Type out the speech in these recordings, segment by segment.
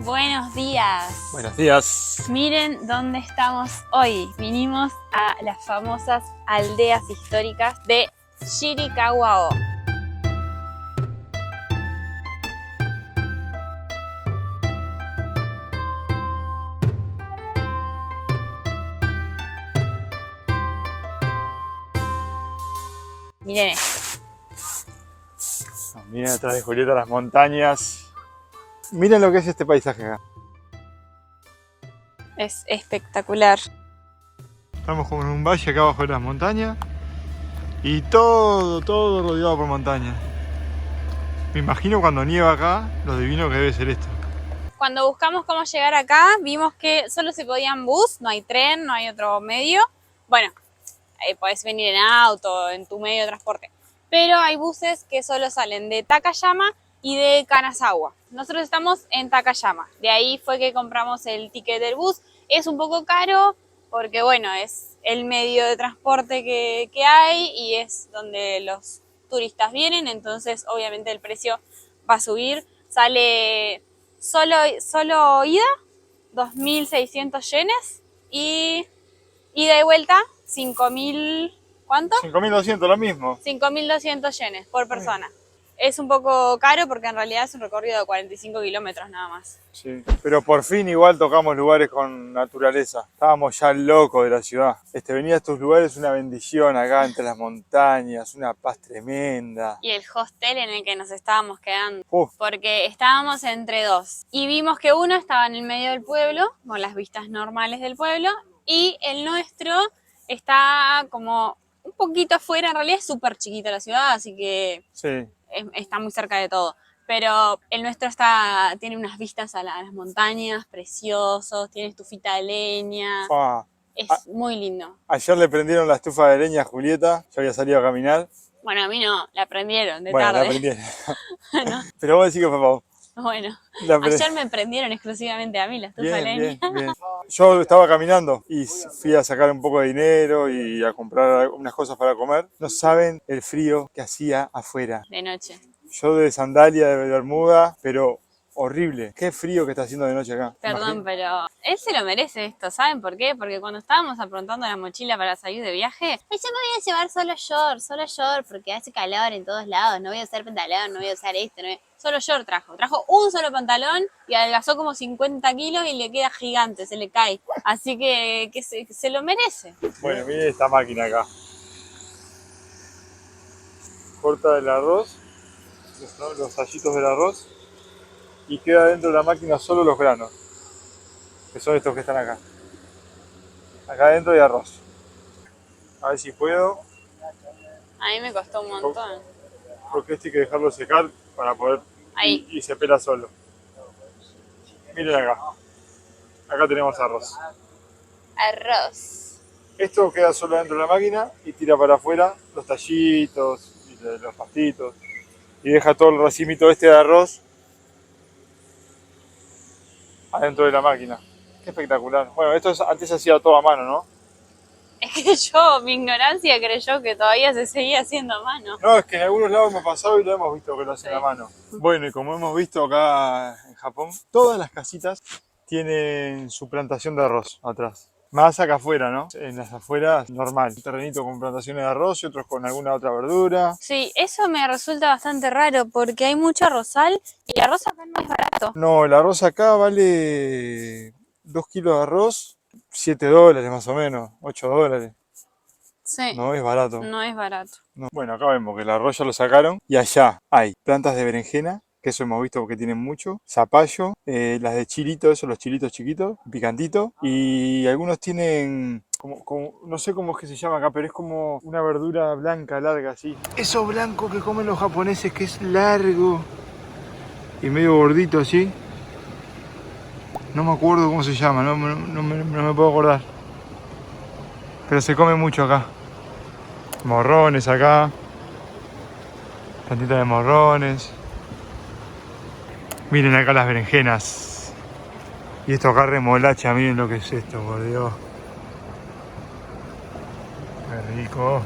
Buenos días. Buenos días. Miren dónde estamos hoy. Vinimos a las famosas aldeas históricas de Chiricahua. Miren esto. Miren atrás de Julieta las montañas. Miren lo que es este paisaje acá. Es espectacular. Estamos como en un valle acá abajo de las montañas. Y todo rodeado por montañas. Me imagino cuando nieva acá, lo divino que debe ser esto. Cuando buscamos cómo llegar acá, vimos que solo se podía en bus, no hay tren, no hay otro medio. Bueno, podés venir en auto, en tu medio de transporte. Pero hay buses que solo salen de Takayama y de Kanazawa. Nosotros estamos en Takayama. De ahí fue que compramos el ticket del bus. Es un poco caro porque, bueno, es el medio de transporte que hay y es donde los turistas vienen. Entonces, obviamente, el precio va a subir. Sale solo ida, 2.600 yenes y ida y vuelta, 5.000, ¿cuánto? 5.200, lo mismo. 5.200 yenes por persona. Es un poco caro porque en realidad es un recorrido de 45 kilómetros nada más. Sí. Pero por fin igual tocamos lugares con naturaleza. Estábamos ya locos de la ciudad. Venir a estos lugares es una bendición acá entre las montañas, una paz tremenda. Y el hostel en el que nos estábamos quedando. Uf. Porque estábamos entre dos. Y vimos que uno estaba en el medio del pueblo, con las vistas normales del pueblo, y el nuestro está como un poquito afuera. En realidad es súper chiquita la ciudad, así que Sí. Está muy cerca de todo. Pero el nuestro tiene unas vistas a las montañas preciosos, tiene estufita de leña. Es muy lindo. Ayer le prendieron la estufa de leña a Julieta, yo había salido a caminar. Bueno, a mí no, la prendieron de bueno, tarde. la prendieron. No. Pero vos decís que fue para vos. Bueno, ayer me prendieron exclusivamente a mí la estufa de leña. Bien. Yo estaba caminando y fui a sacar un poco de dinero y a comprar unas cosas para comer. No saben el frío que hacía afuera. De noche. Yo de sandalia, de bermuda, pero horrible. Qué frío que está haciendo de noche acá. Perdón, pero él se lo merece esto, ¿saben por qué? Porque cuando estábamos aprontando la mochila para salir de viaje, yo me voy a llevar solo short, porque hace calor en todos lados, no voy a usar pantalón, no voy a usar esto, solo short trajo un solo pantalón y adelgazó como 50 kilos y le queda gigante, se le cae, así que se lo merece. Bueno, miren esta máquina acá. Corta el arroz, los tallitos del arroz, y queda dentro de la máquina solo los granos, que son estos que están acá. Acá adentro hay arroz. A ver si puedo. A mí me costó un montón. Porque hay que dejarlo secar para poder... Ahí. Y se pela solo. Miren acá. Acá tenemos arroz. Arroz. Esto queda solo dentro de la máquina y tira para afuera los tallitos y los pastitos. Y deja todo el racimito de arroz adentro de la máquina. Qué espectacular. Bueno, esto antes se hacía todo a mano, ¿no? Es que mi ignorancia creyó que todavía se seguía haciendo a mano. No, es que en algunos lados hemos pasado y lo hemos visto que lo hacen a mano. Bueno, y como hemos visto acá en Japón, todas las casitas tienen su plantación de arroz atrás. Más acá afuera, ¿no? En las afueras, normal. Un terrenito con plantaciones de arroz y otros con alguna otra verdura. Sí, eso me resulta bastante raro porque hay mucho arrozal y el arroz acá no es barato. No, el arroz acá vale 2 kilos de arroz, $7 más o menos, $8. Sí. No es barato. No es barato. No. Bueno, acá vemos que el arroz ya lo sacaron y allá hay plantas de berenjena, que eso hemos visto porque tienen mucho, zapallo, las de chilito, esos los chilitos chiquitos, picantito, y algunos tienen como, no sé cómo es que se llama acá, pero es como una verdura blanca, larga así. Eso blanco que comen los japoneses, que es largo y medio gordito así. No me acuerdo cómo se llama, no me puedo acordar. Pero se come mucho acá. Morrones acá. Plantita de morrones. Miren acá las berenjenas. Y esto acá remolacha, miren lo que es esto, por Dios. Qué rico.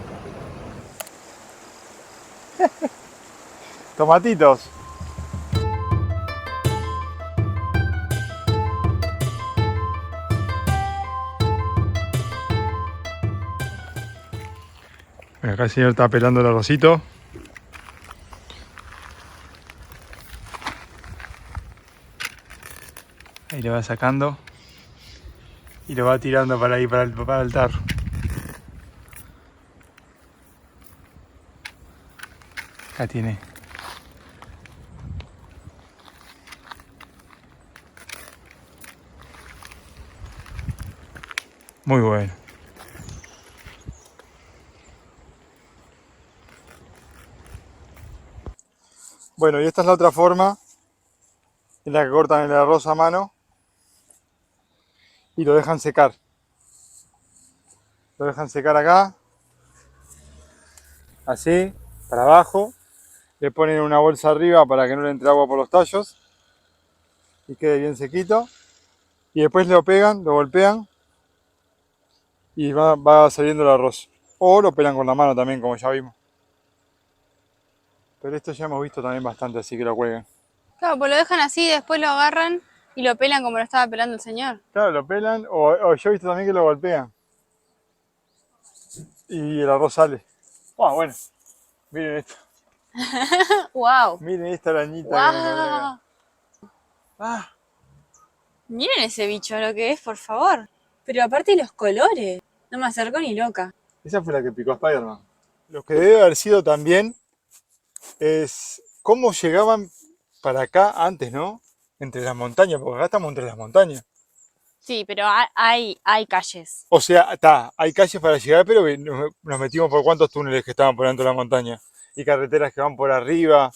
Tomatitos. Bueno, acá el señor está pelando el arrocito. Ahí lo va sacando. Y lo va tirando para ahí, para el tarro. Acá tiene. Muy bueno. Bueno, y esta es la otra forma en la que cortan el arroz a mano y lo dejan secar. Lo dejan secar acá, así, para abajo. Le ponen una bolsa arriba para que no le entre agua por los tallos y quede bien sequito. Y después lo pegan, lo golpean y va saliendo el arroz. O lo pelan con la mano también, como ya vimos. Pero esto ya hemos visto también bastante, así que lo cuelgan. Claro, pues lo dejan así, después lo agarran y lo pelan como lo estaba pelando el señor. Claro, lo pelan o yo he visto también que lo golpean. Y el arroz sale. Bueno, miren esto. ¡Wow! Miren esta arañita que me encontré acá. ¡Wow! Miren ese bicho, lo que es, por favor. Pero aparte los colores. No me acerco ni loca. Esa fue la que picó a Spider-Man. Lo que debe haber sido también es cómo llegaban para acá antes, ¿no? Entre las montañas, porque acá estamos entre las montañas. Sí, pero hay calles. O sea, hay calles para llegar, pero nos metimos por cuántos túneles que estaban por dentro de la montaña. Y carreteras que van por arriba.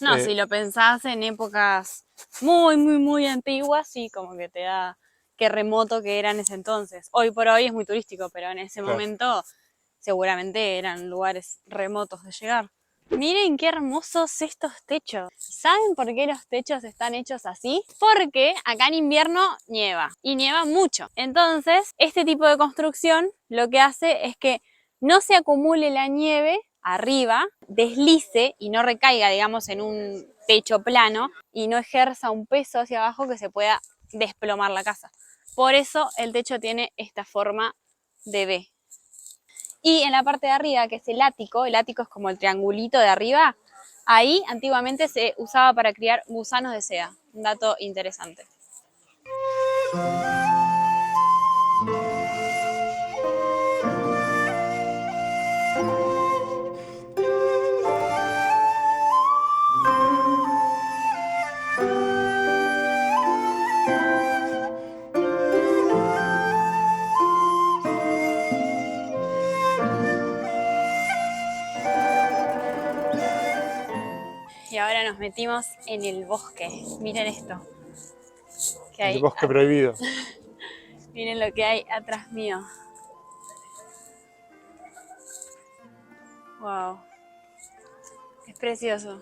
No, si lo pensás en épocas muy, muy, muy antiguas, sí, como que te da qué remoto que era en ese entonces. Hoy por hoy es muy turístico, pero en ese momento seguramente eran lugares remotos de llegar. Miren qué hermosos estos techos. ¿Saben por qué los techos están hechos así? Porque acá en invierno nieva, y nieva mucho. Entonces, este tipo de construcción lo que hace es que no se acumule la nieve arriba, deslice y no recaiga, digamos, en un techo plano y no ejerza un peso hacia abajo que se pueda desplomar la casa. Por eso el techo tiene esta forma de V. Y en la parte de arriba, que es el ático es como el triangulito de arriba, ahí antiguamente se usaba para criar gusanos de seda. Un dato interesante. Y ahora nos metimos en el bosque. Miren esto. Que hay El bosque prohibido. Miren lo que hay atrás mío. Wow. Es precioso.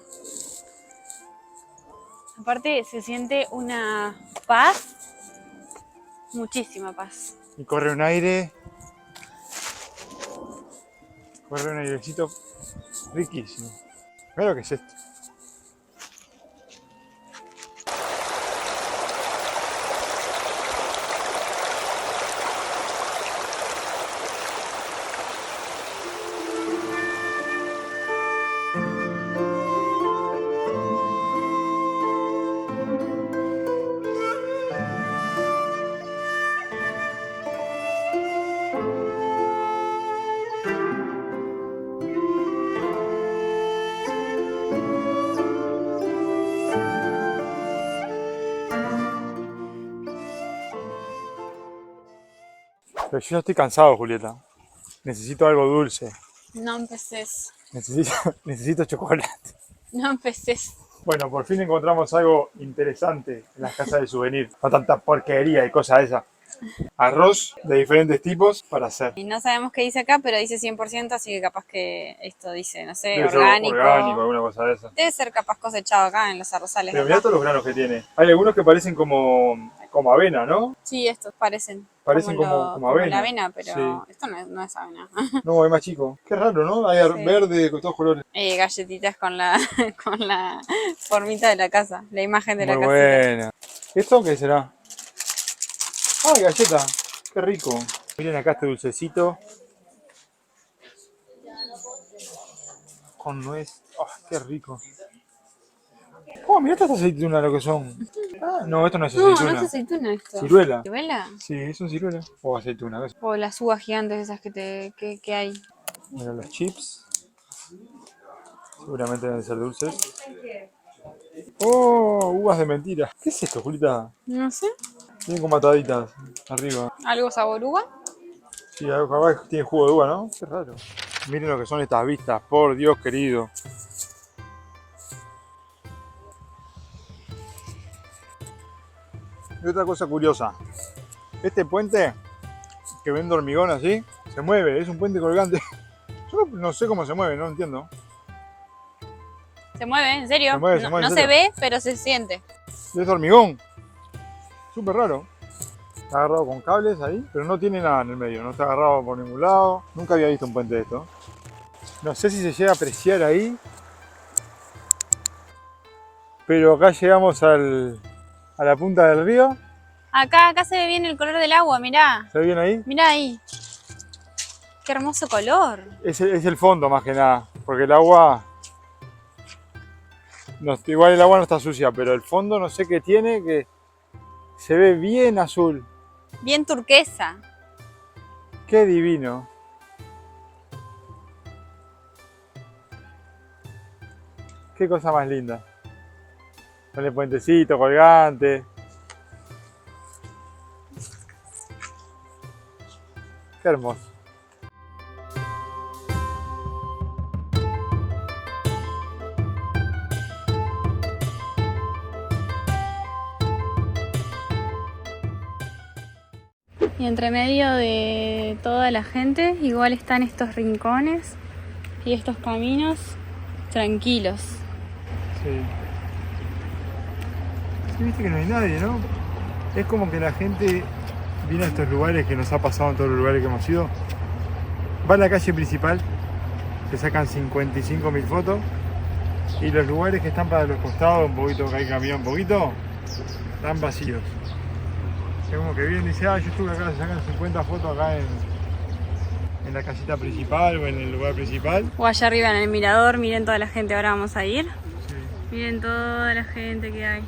Aparte se siente una paz, muchísima paz. Y corre un aire. Corre un airecito riquísimo. Mira lo que es esto. Pero yo ya estoy cansado, Julieta. Necesito algo dulce. No empeces. Necesito chocolate. No empeces. Bueno, por fin encontramos algo interesante en las casas de souvenir. No tanta porquería y cosas de esas. Arroz de diferentes tipos para hacer. Y no sabemos qué dice acá, pero dice 100%, así que capaz que esto dice, no sé, Debe ser orgánico. orgánico, alguna cosa de esas. Debe ser capaz cosechado acá en los arrozales. Pero mirá todos los granos que tiene. Hay algunos que parecen como avena, ¿no? Sí, estos parecen Como avena. la avena, pero Sí. esto no es avena. No, es más chico. Qué raro, ¿no? Hay Sí. verde con todos colores. Galletitas con la con la formita de la casa, la imagen de Muy la casa. buena. ¿Esto qué será? ¡Ay, galleta! ¡Qué rico! Miren acá este dulcecito. con nuez. ¡Oh, qué rico! Oh, mirá estas aceitunas lo que son. Ah, no, esto no es No, aceituna. no es aceituna esto. Ciruela. ¿Ciruela? Sí, son ciruela. O aceituna. ¿Ves? O las uvas gigantes esas que hay. Mira los chips. Seguramente deben ser dulces. Oh, uvas de mentira. ¿Qué es esto, Julita? No sé. Tienen como ataditas arriba. ¿Algo sabor uva? Sí, acá tiene jugo de uva, ¿no? Qué raro. Miren lo que son estas vistas, por Dios querido. Y otra cosa curiosa. Este puente que vende hormigón así, se mueve, es un puente colgante. Yo no sé cómo se mueve, no entiendo. Se mueve, en serio. Se mueve, se No, mueve, en no se serio. ve, pero se siente. Y es hormigón. Súper raro. Está agarrado con cables ahí, pero no tiene nada en el medio, no está agarrado por ningún lado. Nunca había visto un puente de esto. No sé si se llega a apreciar ahí. Pero acá llegamos a la punta del río. Acá se ve bien el color del agua, mirá. ¿Se ve bien ahí? Mirá ahí. Qué hermoso color. Es el fondo más que nada, porque el agua... No, igual el agua no está sucia, pero el fondo no sé qué tiene, que se ve bien azul. Bien turquesa. Qué divino. Qué cosa más linda. Con el puentecito colgante. Qué hermoso. Y entre medio de toda la gente, igual están estos rincones y estos caminos tranquilos. Sí. Sí, viste que no hay nadie, ¿no? Es como que la gente viene a estos lugares que nos ha pasado en todos los lugares que hemos ido. Va a la calle principal, se sacan 55.000 fotos. Y los lugares que están para los costados, un poquito que hay camión, un poquito, están vacíos. Es como que vienen y dicen, yo estuve acá, se sacan 50 fotos acá en la casita principal o en el lugar principal. O allá arriba en el mirador, miren toda la gente, ahora vamos a ir. Sí. Miren toda la gente que hay.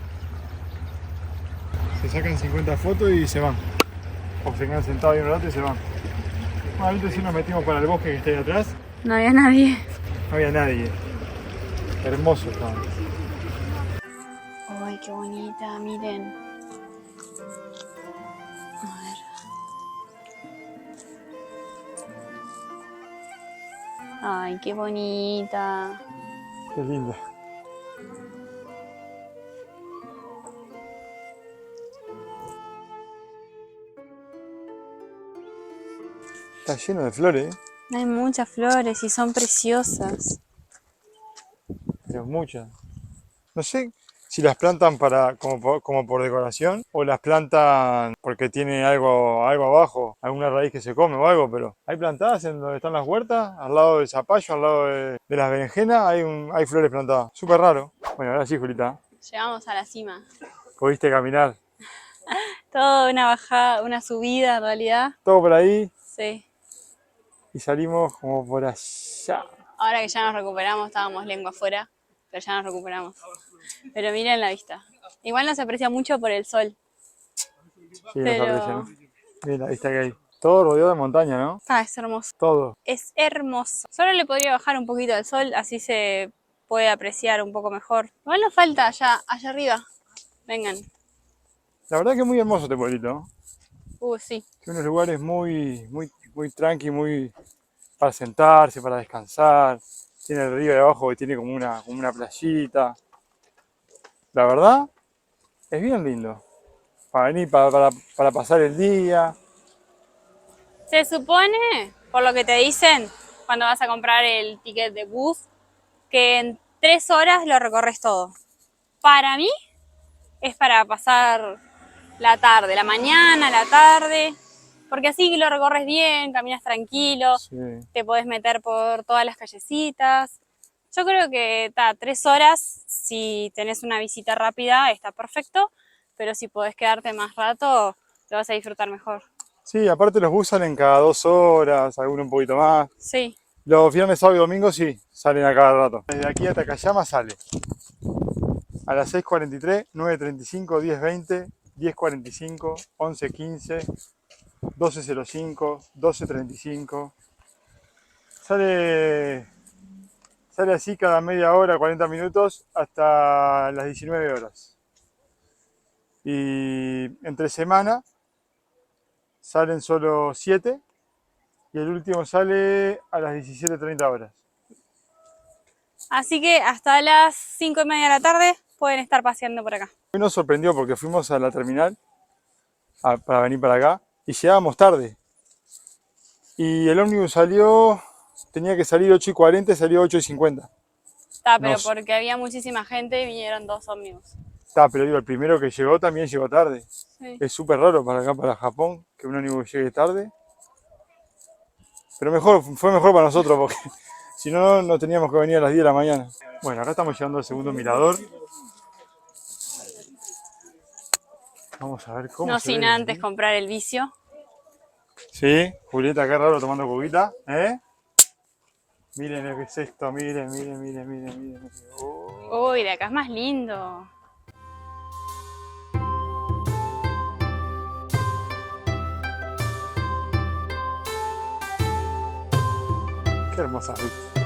Se sacan 50 fotos y se van. O se quedan sentados ahí un rato y se van. Bueno, ahorita sí nos metimos para el bosque que está ahí atrás. No había nadie. No había nadie. Hermoso estaba. Ay, qué bonita, miren. A ver. Ay, qué bonita. Qué linda. Está lleno de flores, Hay muchas flores y son preciosas. pero muchas. No sé si las plantan como por decoración o las plantan porque tiene algo abajo, alguna raíz que se come o algo, pero hay plantadas en donde están las huertas, al lado del zapallo, al lado de las berenjenas, hay flores plantadas. Súper raro. Bueno, ahora sí, Julita, Llegamos a la cima. pudiste caminar Toda una bajada, una subida en realidad. todo por ahí Sí. y salimos como por allá. Ahora que ya nos recuperamos, estábamos lengua afuera, pero ya nos recuperamos. Pero miren la vista. Igual no se aprecia mucho por el sol. Sí, nos Pero- aprecia, ¿no? Miren la vista que hay. Todo rodeado de montaña, ¿no? Ah, es hermoso. Todo. Es hermoso. Solo le podría bajar un poquito el sol, así se puede apreciar un poco mejor. Igual nos falta allá arriba. Vengan. La verdad que es muy hermoso este pueblito, ¿no? Sí. Tiene unos lugares muy tranqui, muy para sentarse, para descansar. Tiene el río de abajo que tiene como una playita. La verdad, es bien lindo. Para venir, para pasar el día. Se supone, por lo que te dicen cuando vas a comprar el ticket de bus, que en 3 horas lo recorres todo. Para mí es para pasar la tarde, la mañana, la tarde, porque así lo recorres bien, caminas tranquilo, Sí. te podés meter por todas las callecitas. Yo creo que 3 horas, si tenés una visita rápida, está perfecto, pero si podés quedarte más rato, lo vas a disfrutar mejor. Sí, aparte los buses salen cada 2 horas, algunos un poquito más. Sí. Los viernes, sábado y domingo sí, salen a cada rato. Desde aquí a Takayama sale a las 6:43, 9:35, 10:20, 10:45, 11:15, 12:05, 12:35. Sale así cada media hora, 40 minutos, hasta las 19 horas. Y entre semana salen solo 7 y el último sale a las 17:30 horas. Así que hasta las 5:30 de la tarde pueden estar paseando por acá. Hoy nos sorprendió porque fuimos a la terminal para venir para acá y llegábamos tarde. Y el ómnibus tenía que salir 8:40 y salió 8:50. Pero porque había muchísima gente y vinieron 2 ómnibus. Pero digo, el primero que llegó también llegó tarde. Sí. Es súper raro para acá, para Japón, que un ómnibus llegue tarde. Pero fue mejor para nosotros porque si no, no teníamos que venir a las 10 de la mañana. Bueno, acá estamos llegando al segundo mirador. Vamos a ver cómo no se sin ve antes aquí. Comprar el vicio. Sí, Julieta acá raro tomando coquita, ¿eh? Miren lo que es esto, miren. Oh. Uy, de acá es más lindo. Qué hermosa vista.